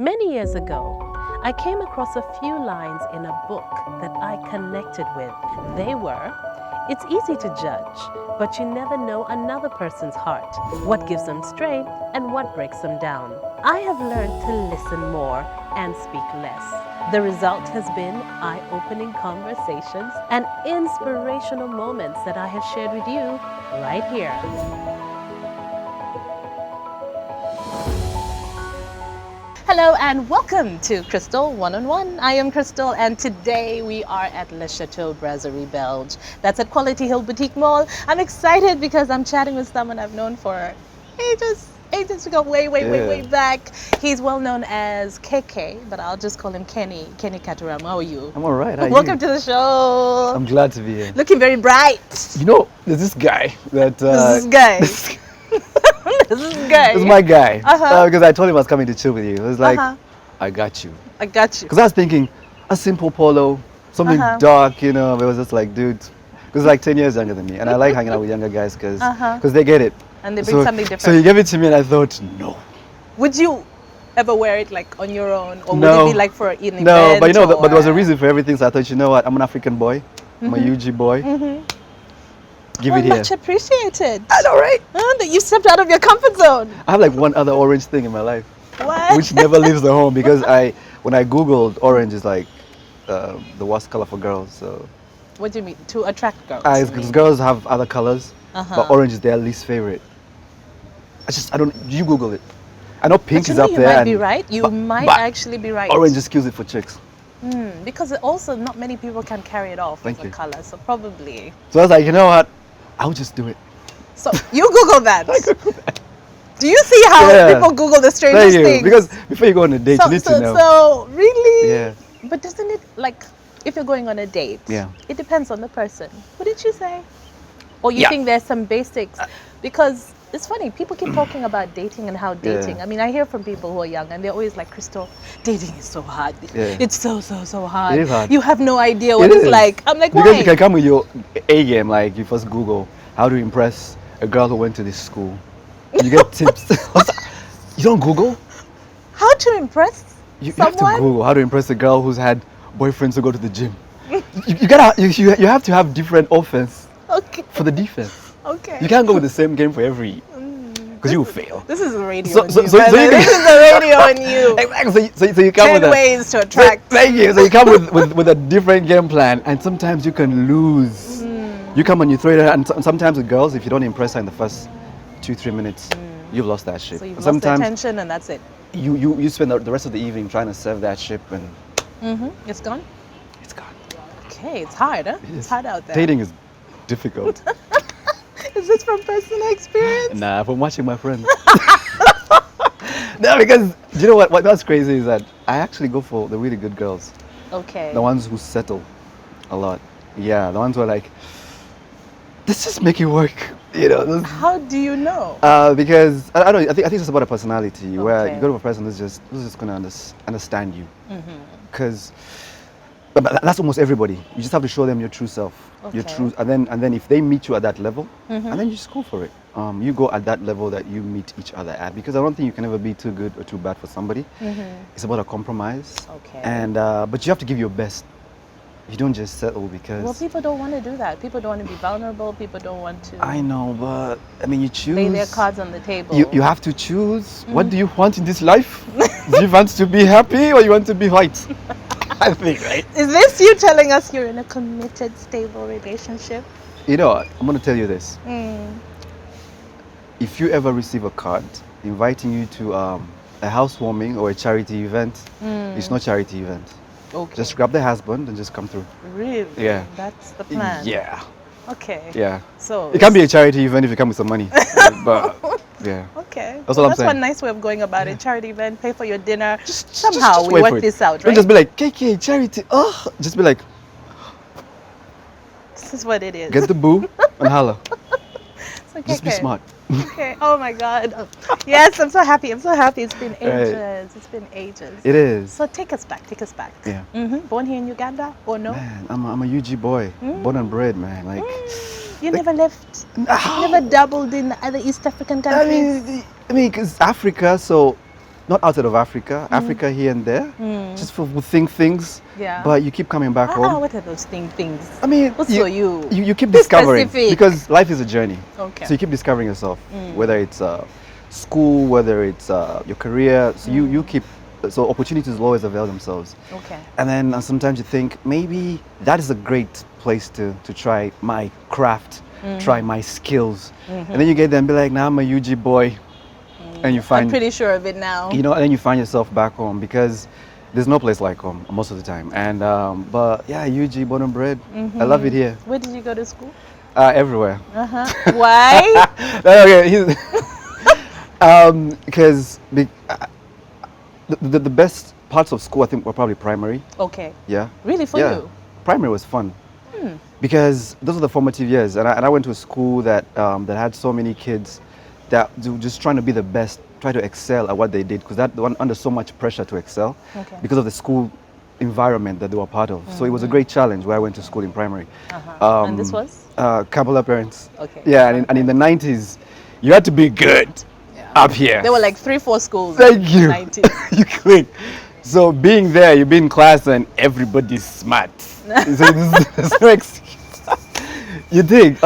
Many years ago, I came across a few lines in a book that I connected with. They were, "It's easy to judge, but you never know another person's heart, what gives them strength and what breaks them down." I have learned to listen more and speak less. The result has been eye-opening conversations and inspirational moments that I have shared with you right here. Hello and welcome to Crystal One-on-One. I am Crystal and today we are at Le Chateau Brasserie Belge. That's at Quality Hill Boutique Mall. I'm excited because I'm chatting with someone I've known for ages. We go way back. He's well known as KK, but I'll just call him Kenny Katuram. How are you? I'm all right. How are Welcome you? to the show. I'm glad to be here. Looking very bright. You know, there's this guy that... This guy. This is my guy. Uh-huh. Because I told him I was coming to chill with you. It was like, Uh-huh. I got you. I got you. Because I was thinking, a simple polo, something dark, you know. It was just like, dude, because like 10 years younger than me. And I like hanging out with younger guys because they get it. And they bring something different. So he gave it to me and I thought, no. Would you ever wear it like on your own, or No. would it be like for an event? No, but you know, but there was a reason for everything. So I thought, you know what, I'm an African boy. I'm a UG boy. Give it here. Much appreciated. I know, right? That you stepped out of your comfort zone. I have like one other orange thing in my life. What? Which never leaves the home because when I googled, orange is like the worst color for girls. So What do you mean? To attract girls? because girls have other colors, but orange is their least favorite. I don't. You Google it. I know pink is up there. You might be right. You might actually be right. Orange just kills it for chicks. Because also not many people can carry it off as a you. color, so probably. So I was like, you know what? I'll just do it. So you Google that. I Googled that. Do you see how people Google the strangest things? Because before you go on a date, you need to know. So really? Yeah. But doesn't it, like, if you're going on a date, it depends on the person. What did you say? Or you think there's some basics? Because it's funny, people keep talking about dating and how dating. I mean, I hear from people who are young and they're always like, Crystal, dating is so hard. It's so hard. It is hard. You have no idea what it's like. I'm like, why? Because you can come with your A game, like you first Google how to impress a girl who went to this school. You get tips. You don't Google? How to impress You someone? have to Google how to impress a girl who's had boyfriends who go to the gym. You have to have different offense for the defense. Okay. You can't go with the same game for every, because you will fail. This is the radio. So this you is the radio on you. Exactly. So you come 10 with ways to attract. Thank you. So you come with a different game plan, and sometimes you can lose. You come and you throw it, and sometimes with girls, if you don't impress her in the first 2-3 minutes, you've lost that ship. So you've Sometimes lost attention, and that's it. You spend the rest of the evening trying to serve that ship, and It's gone. it's gone. Okay, it's hard, huh? It's hard out there. Dating is difficult. Is this from personal experience? Nah, from watching my friends. No, because you know what's crazy is that I actually go for the really good girls. Okay. The ones who settle a lot. Yeah, the ones who are like, let's just make it work. You know. How do you know? Because I don't. I think it's about a personality where Okay. you go to a person who's just gonna understand you. Because. But that's almost everybody. You just have to show them your true self, your Okay. true, and then if they meet you at that level, and then you just go for it. You go at that level that you meet each other at, because I don't think you can ever be too good or too bad for somebody. It's about a compromise. Okay. And but you have to give your best. You don't just settle because. Well, people don't want to do that. People don't want to be vulnerable. People don't want to I know, but I mean, you choose. lay their cards on the table. You have to choose. What do you want in this life? Do you want to be happy or you want to be white? I think, right? Is this you telling us you're in a committed, stable relationship? You know, I'm going to tell you this. If you ever receive a card inviting you to a housewarming or a charity event, it's not charity event. Okay. Just grab the husband and just come through. Really? Yeah. That's the plan. Yeah. Okay. Yeah. So It can be a charity event if you come with some money. But yeah. okay. That's all I'm That's saying. one nice way of going about it. Charity event, pay for your dinner. Just Somehow we wait for work it. this out, Don't right? just be like, KK, charity. Oh, just be like, This is what it is. get the boo and holla. It's okay, Just be okay. smart. Okay. Oh my God. Yes, I'm so happy. I'm so happy. It's been ages. Right. It's been ages. It is. So take us back. Take us back. Yeah. Born here in Uganda or no? Man, I'm a UG boy, born and bred, man. Like, You never left. no. Never dabbled in other East African countries. I mean, because Africa, so not outside of Africa. Africa here and there, just for think things. Yeah. But you keep coming back home. What are those things? I mean, What's for you? You keep Be discovering specific. because life is a journey. Okay. So you keep discovering yourself, whether it's school, whether it's your career. So you keep. So opportunities will always avail themselves. Okay. And then sometimes you think maybe that is a great place to try my craft, try my skills. And then you get there and be like, nah, I'm a UG boy. And you find, I'm pretty sure of it now. you know, and then you find yourself back home because there's no place like home most of the time. And but yeah, UG, born and bred. I love it here. Where did you go to school? Everywhere. Why? Okay, because the best parts of school I think were probably primary. Okay. Yeah. Really, for Yeah. you? Primary was fun because those are the formative years, and I went to a school that that had so many kids that were just trying to be the best, try to excel at what they did, because that they were under so much pressure to excel Okay. because of the school environment that they were part of. So it was a great challenge where I went to school in primary. And this was? Kabbalah parents. Okay. Yeah, and in the 90s, you had to be good up here. There were like 3-4 schools. Thank in you. The 90s. You click. So being there, you be in class and everybody's smart. So there's no excuse. You dig.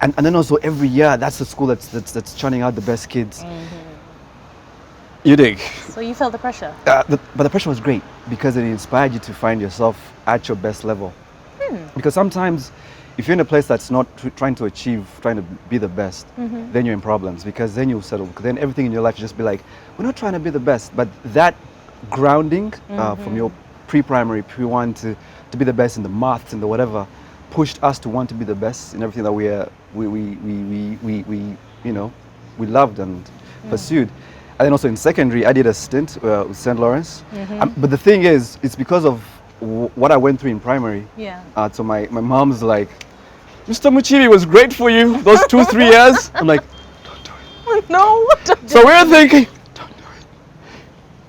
And then also every year, that's the school that's churning out the best kids. You dig. So you felt the pressure? But the pressure was great because it inspired you to find yourself at your best level. Because sometimes if you're in a place that's not trying to be the best, then you're in problems because then you'll settle. Then everything in your life you just be like, we're not trying to be the best. But that grounding from your pre-primary, pre-1 to be the best in the maths and the whatever, pushed us to want to be the best in everything that we loved and pursued. And then also in secondary, I did a stint with St. Lawrence. But the thing is, it's because of what I went through in primary. Yeah. So my mom's like, Mr. Muchibi was great for you those 2-3 years. I'm like, don't do it. No. So we're thinking, don't do it.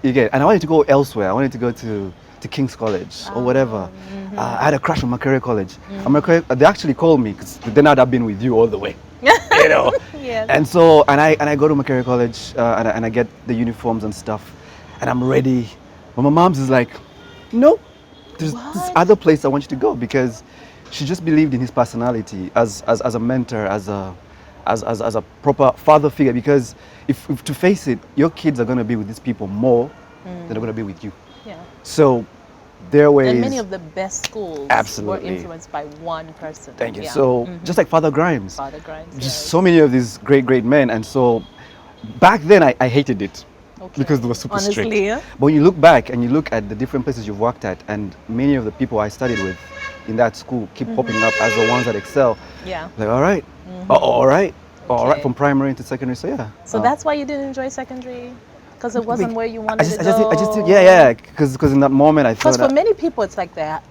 You get it? And I wanted to go elsewhere. I wanted to go to King's College or whatever. I had a crush on Makerere College. They actually called me because then I'd have been with you all the way. You know. Yes. And so I go to Makerere College and I get the uniforms and stuff, and I'm ready. But my mom's is like, no, there's this other place I want you to go, because she just believed in his personality as a mentor, as a proper father figure. Because if to face it, your kids are going to be with these people more than they're going to be with you. Yeah. So their ways. And many of the best schools Absolutely. were influenced by one person. Thank you. Yeah. So just like Father Grimes. Father Grimes. Just so many of these great men. And so back then I hated it. Okay. Because they were super Honestly, strict. yeah? But when you look back and you look at the different places you've worked at, and many of the people I studied with in that school keep popping up as the ones that excel. Yeah. Like, all right, all right, Okay. from primary into secondary. So yeah. So that's why you didn't enjoy secondary? Because it wasn't where you wanted to I just go? yeah. Because in that moment I thought Because for many people, it's like their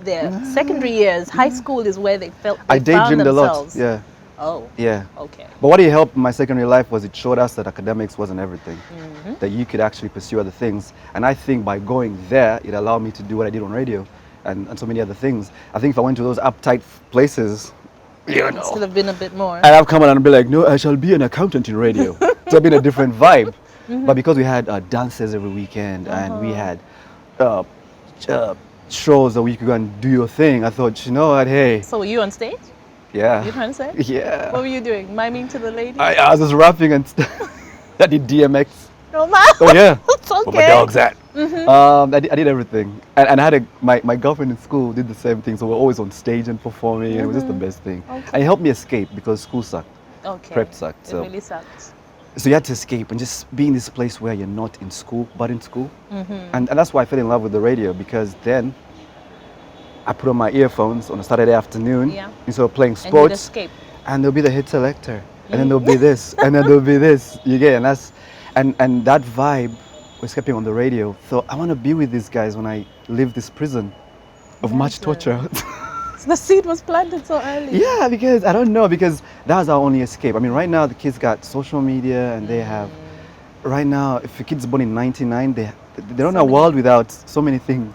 secondary years, high school is where they felt they I found daydreamed a lot. themselves. Yeah. Oh, Yeah. okay. But what it helped my secondary life was it showed us that academics wasn't everything, that you could actually pursue other things. And I think by going there, it allowed me to do what I did on radio and so many other things. I think if I went to those uptight places, you It should know, have been a bit more. and I've come on and be like, no, I shall be an accountant in radio. So it's been a different vibe. But because we had dances every weekend and we had shows that we could go and do your thing, I thought, you know what, hey, So were you on stage? yeah. You trying to say? Yeah. What were you doing? Miming to the lady? I was just rapping and I did DMX. No, ma. Oh yeah. It's Where my okay. dog's at. I did everything, and I had my girlfriend in school did the same thing. So we're always on stage and performing, and it was just the best thing. Okay. And it helped me escape because school sucked, Okay. prep sucked. It So really sucked. you had to escape and just be in this place where you're not in school, but in school. And that's why I fell in love with the radio, because then I put on my earphones on a Saturday afternoon Yeah. instead of playing And you'd sports, escape. and there'll be the hit selector, and then there'll be this, and then there'll be this. You get, and that vibe was escaping on the radio. So I want to be with these guys when I leave this prison of much torture. So the seed was planted so early. Yeah, because I don't know, because that was our only escape. I mean, right now the kids got social media, and they have. Right now, if a kid's born in '99, they're in a world without so many things.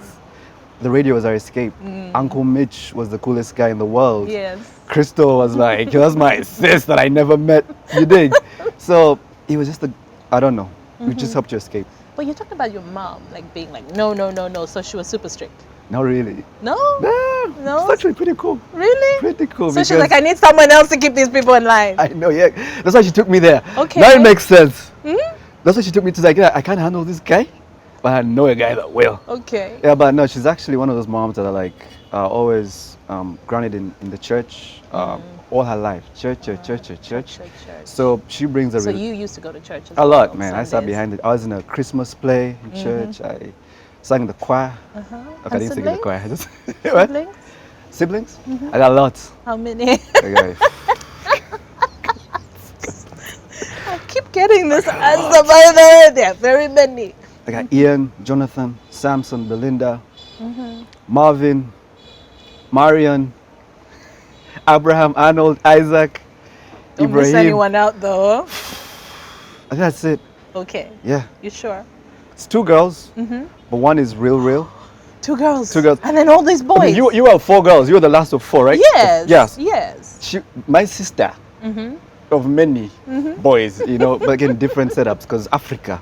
The radio was our escape. Uncle Mitch was the coolest guy in the world. Yes. Crystal was like, he was my sis that I never met. You dig? So it was just I don't know. which just helped you escape. But you talked about your mom, like being like, no, no, no, no. So she was super strict. Not really. No? No, No? it's actually pretty cool. Really? Pretty cool. So she's like, I need someone else to keep these people in line. I know, yeah. That's why she took me there. Okay. Now it makes sense. That's why she took me to like, I can't handle this guy, but I know a guy that will. Okay. Yeah, but no, she's actually one of those moms that are like always grounded in the church all her life. Church. So she brings a So you used to go to church as a well lot, on man. I sat Sundays. behind it. I was in a Christmas play in church. I sang in the choir. Okay, I And didn't sing in the siblings? choir. I just what? Siblings? Siblings? I got lots. How many? Okay. I keep getting this answer, by the way. There are very many. I got Ian, Jonathan, Samson, Belinda, Marvin, Marion, Abraham, Arnold, Isaac, Don't miss Ibrahim. anyone out though. That's it. Okay. Yeah. You sure? It's 2 girls, but one is real. 2 girls. 2 girls. And then all these boys. I mean, you have 4 girls. You were the last of 4, right? Yes. Yes. Yes. My sister, of many boys, you know, but again, different setups because Africa,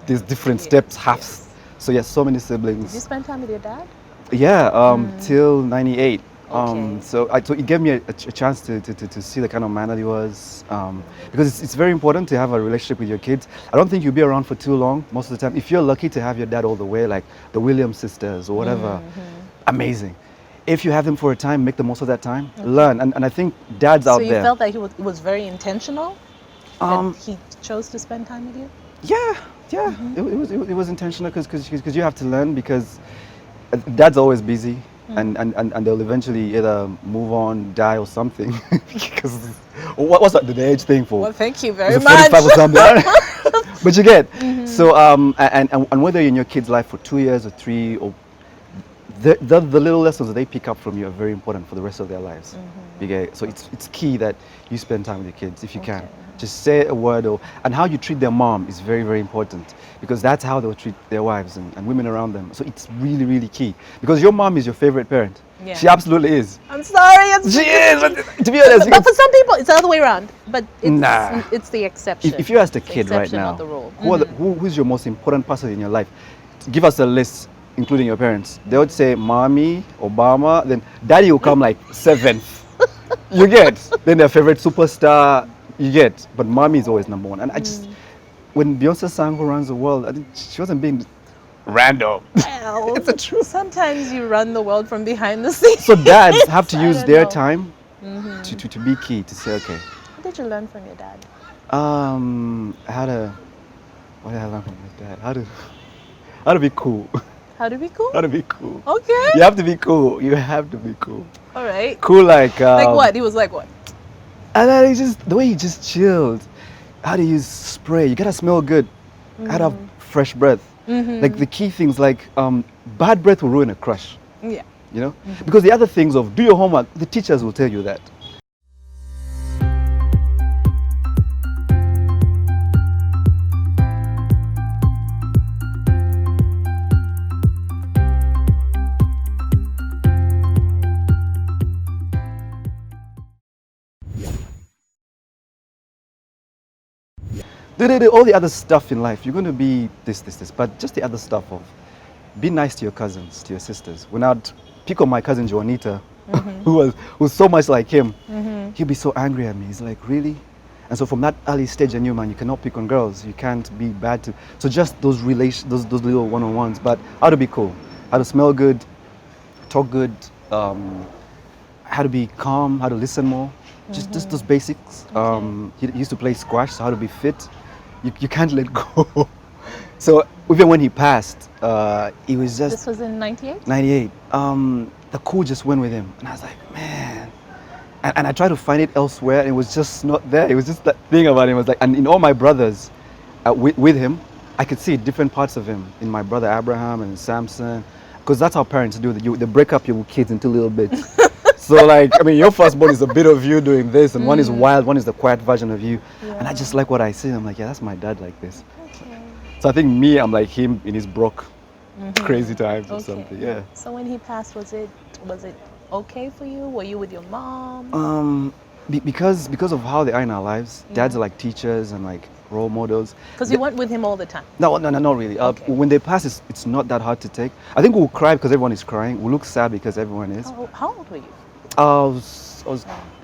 there's different steps, halves. So yes, so many siblings. Did you spend time with your dad? Yeah, till 98. Okay. So it gave me a chance to see the kind of man that he was, because it's very important to have a relationship with your kids. I don't think you'll be around for too long most of the time. If you're lucky to have your dad all the way, like the Williams sisters or whatever, amazing. If you have them for a time, make the most of that time. Learn, and I think dads out So you there. felt that he was very intentional? That he chose to spend time with you? Yeah. It was intentional because you have to learn because dad's always busy. And they'll eventually either move on, die, or something. Because what's the age thing for? Well, thank you very Is it much. 45 or something? But you get. So and whether you're in your kid's life for 2 years or 3, or the little lessons that they pick up from you are very important for the rest of their lives. You get. So it's key that you spend time with your kids if you can. Just say a word, and how you treat their mom is very, very important because that's how they'll treat their wives and women around them. So it's really, really key because your mom is your favorite parent. Yeah. She absolutely is. I'm sorry. She is. But to be honest, But for some people, it's the other way around. But it's, Nah. it's the exception. if you ask a It's the kid right exception, now, not the rule. who's your most important person in your life? Give us a list, including your parents. They would say mommy, Obama, then daddy will come like 7th. You get. Then their favorite superstar. You get, but mommy is always number 1. And I just, when Beyonce sang "Who Runs the World," I think she wasn't being random. Well, It's the truth. Sometimes you run the world from behind the scenes. So dads have to I use don't their know. time to be key to say, okay, What did you learn from your dad? what did I learn from my dad? How to be cool. How to be cool? How to be cool. Okay. You have to be cool. You have to be cool. All right. Cool like Like what? He was like what? And then he just the way he just chilled. How to use spray. You gotta smell good. How to have fresh breath. Like the key things like bad breath will ruin a crush. Yeah. You know? Because the other things of do your homework, the teachers will tell you that. All the other stuff in life, you're going to be this, but just the other stuff of be nice to your cousins, to your sisters. When I'd pick on my cousin Juanita, who's so much like him, he'd be so angry at me. He's like, really? And so from that early stage, I knew, man, you cannot pick on girls. You can't be bad to. So just those those little one-on-ones. But how to be cool, how to smell good, talk good, how to be calm, how to listen more. Just those basics. He used to play squash, so how to be fit. You can't let go. So even when he passed, it was just This was in 98? 98. The cool just went with him, and I was like, man. And I tried to find it elsewhere, and it was just not there. It was just that thing about him. It was like, and in all my brothers, with him, I could see different parts of him in my brother Abraham and Samson, because that's how parents do. They break up your kids into little bits. So like, I mean, your firstborn is a bit of you doing this, and one is wild, one is the quiet version of you. Yeah. And I just like what I see. I'm like, yeah, that's my dad like this. Okay. So I think me, I'm like him in his broke, crazy times or something. Yeah. So when he passed, was it okay for you? Were you with your mom? because of how they are in our lives, dads are like teachers and like role models. Because you weren't with him all the time. No, not really. Okay. When they pass, it's not that hard to take. I think we'll cry because everyone is crying. We'll look sad because everyone is. How old were you? I was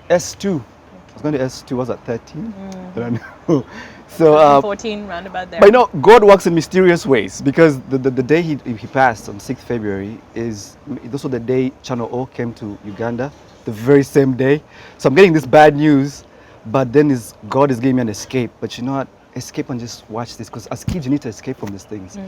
S2. I was going to S2. Was at 13? I don't know. So 14, round about there. but you know, God works in mysterious ways, because the day he passed on 6th February is also the day Channel O came to Uganda, the very same day. So I'm getting this bad news, but then God is giving me an escape. But you know what? Escape and just watch this, because as kids you need to escape from these things.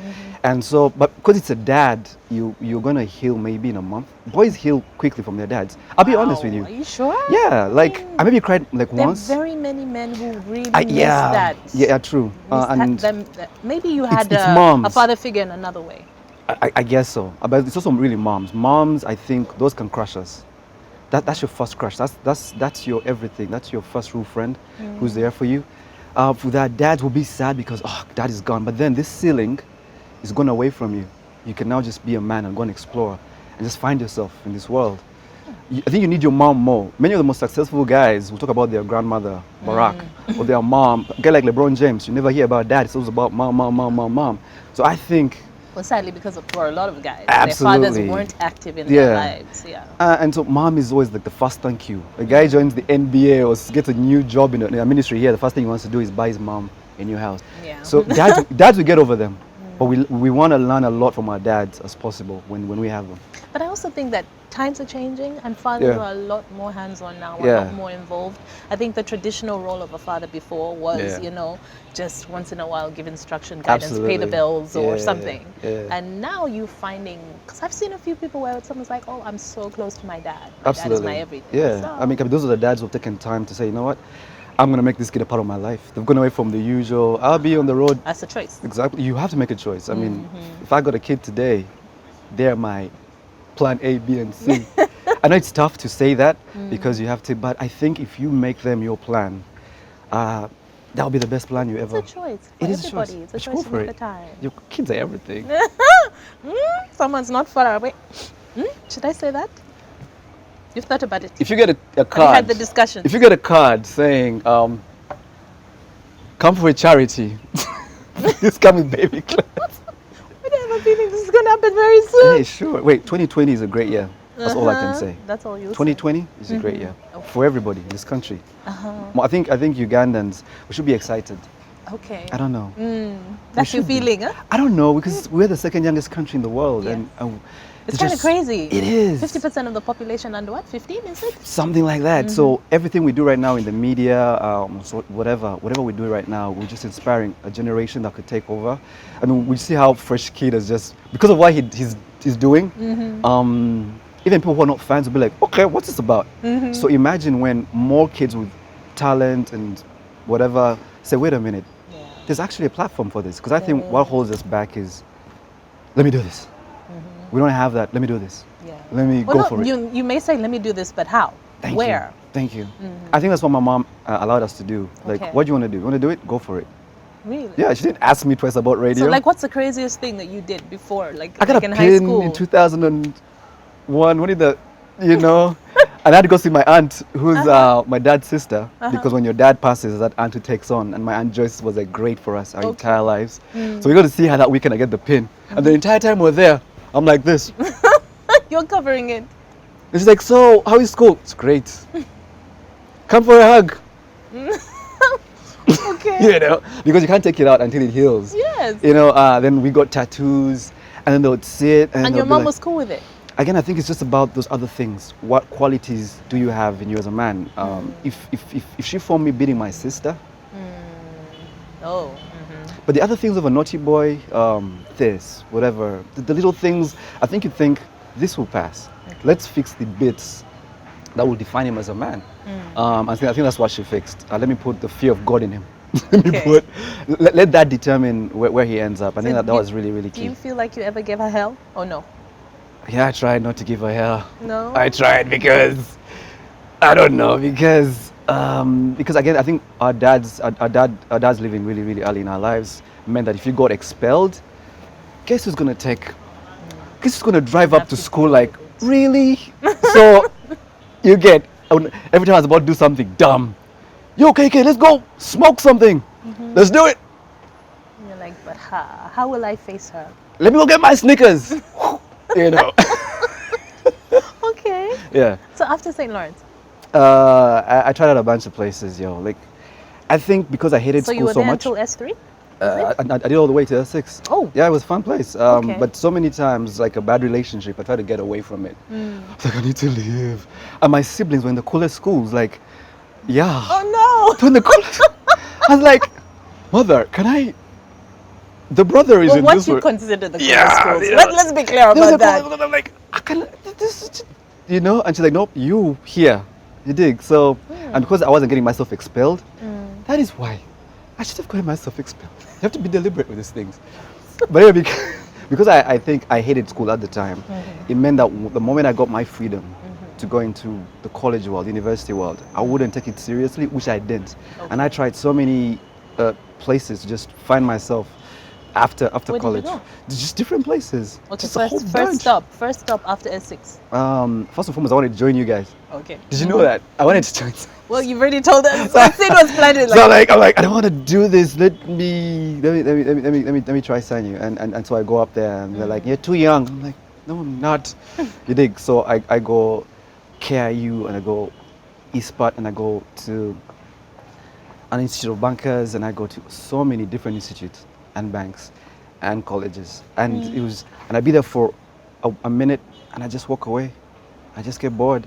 And so, but because it's a dad, you're gonna heal maybe in a month. Boys heal quickly from their dads. I'll be honest with you. Are you sure? Yeah, like I maybe cried like There are once. very many men who really miss Yeah, that. yeah, true. And Maybe you had it's a moms. father figure in another way. I guess so. But it's also really moms. Moms, I think those can crush us. That's your first crush. That's your everything. That's your first real friend who's there for you. For that, dads will be sad because dad is gone. But then this ceiling is gone away from you. You can now just be a man and go and explore and just find yourself in this world. I think you need your mom more. Many of the most successful guys will talk about their grandmother, Barack, or their mom. A guy like LeBron James, you never hear about dad. It's always about mom. So I think. Well, sadly, because for a lot of guys, Absolutely. their fathers weren't active in their lives. Yeah. And so mom is always like the first thank you. A guy joins the NBA or gets a new job in a ministry here, the first thing he wants to do is buy his mom a new house. Yeah. So dads will get over them. But we want to learn a lot from our dads as possible when we have them. But I also think that times are changing and fathers are a lot more hands-on now, a lot more involved. I think the traditional role of a father before was, just once in a while give instruction, guidance, pay the bills or something. And now you're finding, because I've seen a few people where someone's like, oh, I'm so close to my dad. My dad is my everything. Yeah, So, I mean, those are the dads who have taken time to say, you know what, I'm going to make this kid a part of my life. They've gone away from the usual, I'll be on the road. that's a choice. Exactly. You have to make a choice. I mean, if I got a kid today, they're my plan A, B, and C. I know it's tough to say that because you have to, but I think if you make them your plan, that'll be the best plan you ever. It's a choice for It is everybody. a choice. It's a choice for at the it. time. Your kids are everything. Someone's not far away. Should I say that? You've thought about it. If you get a Have card, you had the discussion? if you get a card saying, come for a charity, please come with baby clothes. I have a feeling this is going to happen very soon. Hey, sure. Wait, 2020 is a great year. That's all I can say. That's all you 2020 is a great year for everybody in this country. Well, I think Ugandans, we should be excited. Okay. I don't know. That's your should be. feeling, huh? I don't know, because we're the second youngest country in the world, Yes. and It's kind of crazy. It is 50% of the population under what? 15, is it? something like that. So everything we do right now in the media, so whatever we do right now, we're just inspiring a generation that could take over. I mean, we see how Fresh Kid is just because of what he's doing. Even people who are not fans will be like, okay, what's this about? So imagine when more kids with talent and whatever say, wait a minute, there's actually a platform for this. Because I think what holds us back is, let me do this. We don't have that. Let me do this. Yeah. Let me go for it. You may say, let me do this, but how? Thank Where? you. Thank you. I think that's what my mom allowed us to do. Like, Okay. what do you want to do? You want to do it? Go for it. Really? Yeah, she didn't ask me twice about radio. So, like, what's the craziest thing that you did before, like I got like a in high pin school? in 2001. When did the, and I had to go see my aunt, who's my dad's sister, because when your dad passes, that aunt who takes on. And my aunt Joyce was like great for us our entire lives. So we got to see her that weekend. I get the pin, and the entire time we're there, I'm like this. You're covering it. And she's like, so how is school? It's great. Come for a hug. Okay. Because you can't take it out until it heals. Yes. Then we got tattoos, and then they would sit. And your mom was cool with it? Again, I think it's just about those other things. What qualities do you have in you as a man? If she found me beating my sister. Oh. But the other things of a naughty boy, this, whatever, the little things, I think you think, this will pass. Let's fix the bits that will define him as a man. I think that's what she fixed. Let me put the fear of God in him. let that determine where he ends up. I think that was really, really Do key. you feel like you ever gave her hell or no? Yeah, I tried not to give her hell. No? I tried because, I don't know, because again, I think our dads living really, really early in our lives meant that if you got expelled, guess who's gonna drive up to school like, really? So you get Every time I was about to do something dumb, yo, KK, let's go smoke something. Let's do it. And you're like, but how will I face her? Let me go get my Snickers. You know. Okay. Yeah. So after St. Lawrence, I tried out a bunch of places, yo. Like, I think because I hated so you school were so there much. until S3? I did all the way to S6. Oh. Yeah, it was a fun place. Okay. But so many times, like a bad relationship, I tried to get away from it. I was like, I need to leave. And my siblings were in the coolest schools. Like, yeah. Oh To in the coolest. I was like, mother, can I? The brother is no! in What this you one. consider the coolest Yeah, schools? yeah. Let's be clear This is about the that. coolest one. I'm like, I can. This is, you know. And she's like, nope, you here. You dig. So, and because I wasn't getting myself expelled, that is why I should have gotten myself expelled. You have to be deliberate with these things. But anyway, because I think I hated school at the time, it meant that the moment I got my freedom to go into the college world, university world, I wouldn't take it seriously, which I didn't. And I tried so many places to just find myself after Where did you college. go? Just different places. Okay, Just a whole first bunch. stop after S6. First and foremost, I wanted to join you guys. Okay. Did you know that? I wanted to join. Well, you've already told us. It was planted. So I'm like, I don't want to do this. Let me try sign you. And so I go up there and they're like, you're too young. I'm like, no, I'm not. You dig? So I go KIU and I go ESPAT and I go to an institute of bankers and I go to so many different institutes and banks and colleges. And it was, and I'd be there for a minute and I just walk away. I just get bored.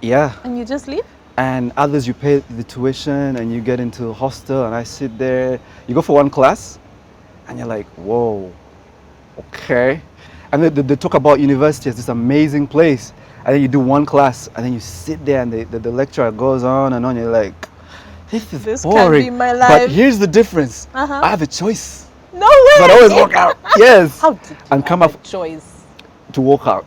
Yeah. And you just leave? And others, you pay the tuition and you get into a hostel and I sit there. You go for one class and you're like, whoa, okay. And they talk about university as this amazing place. And then you do one class and then you sit there and the lecturer goes on and on. You're like, this is boring. Can't be my life. But here's the difference. I have a choice. No way. But I always walk out. Yes. How did you and come have up a choice? to walk out.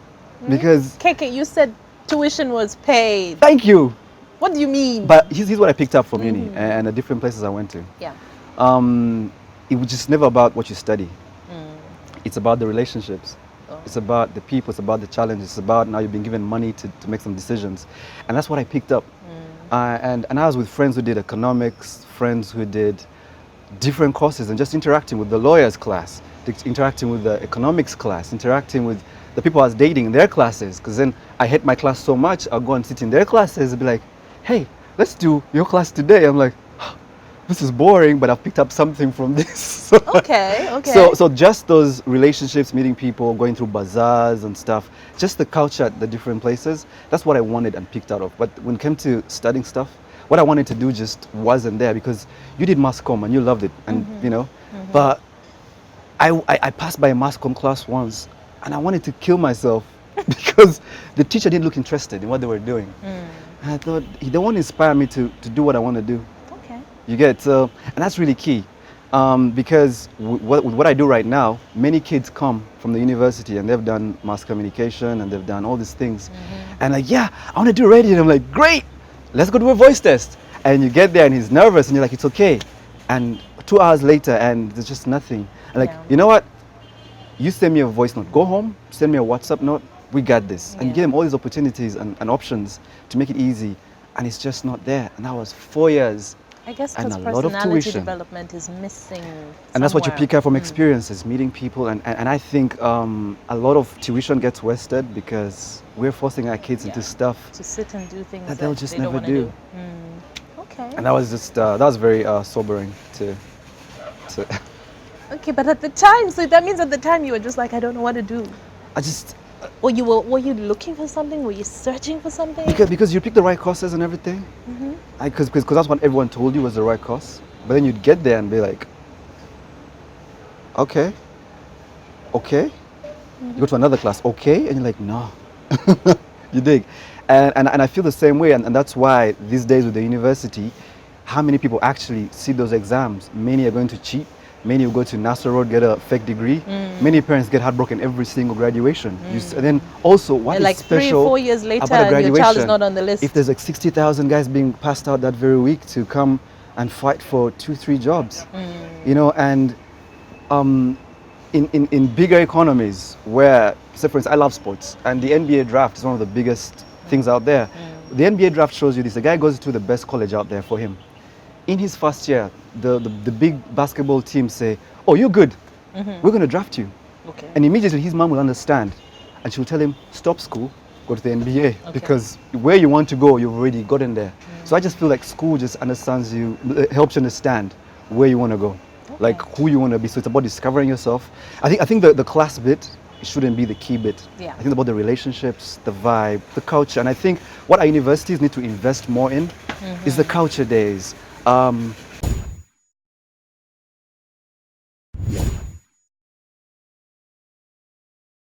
Because, KK, you said tuition was paid. thank you. What do you mean? But here's what I picked up from uni and the different places I went to. Yeah. It was just never about what you study. It's about the relationships. It's about the people. It's about the challenges. It's about now you've been given money to make some decisions. And that's what I picked up. And I was with friends who did economics, friends who did different courses and just interacting with the lawyers class, interacting with the economics class, interacting with the people I was dating in their classes. Because then I hate my class so much, I'll go and sit in their classes and be like, hey, let's do your class today. I'm like, this is boring, but I've picked up something from this. Okay, okay. So just those relationships, meeting people, going through bazaars and stuff, just the culture at the different places, that's what I wanted and picked out of. But when it came to studying stuff, what I wanted to do just wasn't there because you did mass comm and you loved it, and you know, but I passed by a mass comm class once and I wanted to kill myself because the teacher didn't look interested in what they were doing. And I thought, they won't inspire me to do what I want to do. Okay. You get, so, and that's really key. Because with what I do right now, many kids come from the university and they've done mass communication and they've done all these things. And like, yeah, I want to do radio. And I'm like, great, let's go do a voice test. And you get there and he's nervous and you're like, it's okay. And 2 hours later and there's just nothing. And like, you know what? You send me a voice note, go home, send me a WhatsApp note, we got this. And you give them all these opportunities and options to make it easy. And it's just not there. And that was 4 years. I guess and because a lot of personality tuition. development is missing. And that's what you somewhere. pick up from experiences, meeting people. And I think a lot of tuition gets wasted because we're forcing our kids into stuff to sit and do things that they'll just they don't never wanna do. Okay. And that was just, that was very sobering to Okay, but at the time, so that means at the time you were just like, I don't know what to do. I just, Or were you looking for something? Were you searching for something? because you pick the right courses and everything. Because that's what everyone told you was the right course. But then you'd get there and be like, okay. You go to another class, okay? And you're like, no. You dig? And I feel the same way. And that's why these days with the university, how many people actually see those exams? Many are going to cheat. Many will go to Nassau Road, get a fake degree. Many parents get heartbroken every single graduation. And then also, what is like special 3 or 4 years later, about a and your child is graduation? not on the list. If there's like 60,000 guys being passed out that very week to come and fight for 2-3 jobs, you know, and in bigger economies where, say for instance, I love sports, and the NBA draft is one of the biggest things out there. the NBA draft shows you this. The guy goes to the best college out there for him. In his first year, the big basketball team say, "Oh, you're good. We're going to draft you." Okay. And immediately his mom will understand, and she'll tell him, "Stop school, go to the NBA, because where you want to go, you've already gotten there." So I just feel like school just understands you, helps you understand where you want to go, like who you want to be. So it's about discovering yourself. I think the class bit shouldn't be the key bit. Yeah. I think about the relationships, the vibe, the culture, and I think what our universities need to invest more in is the culture days.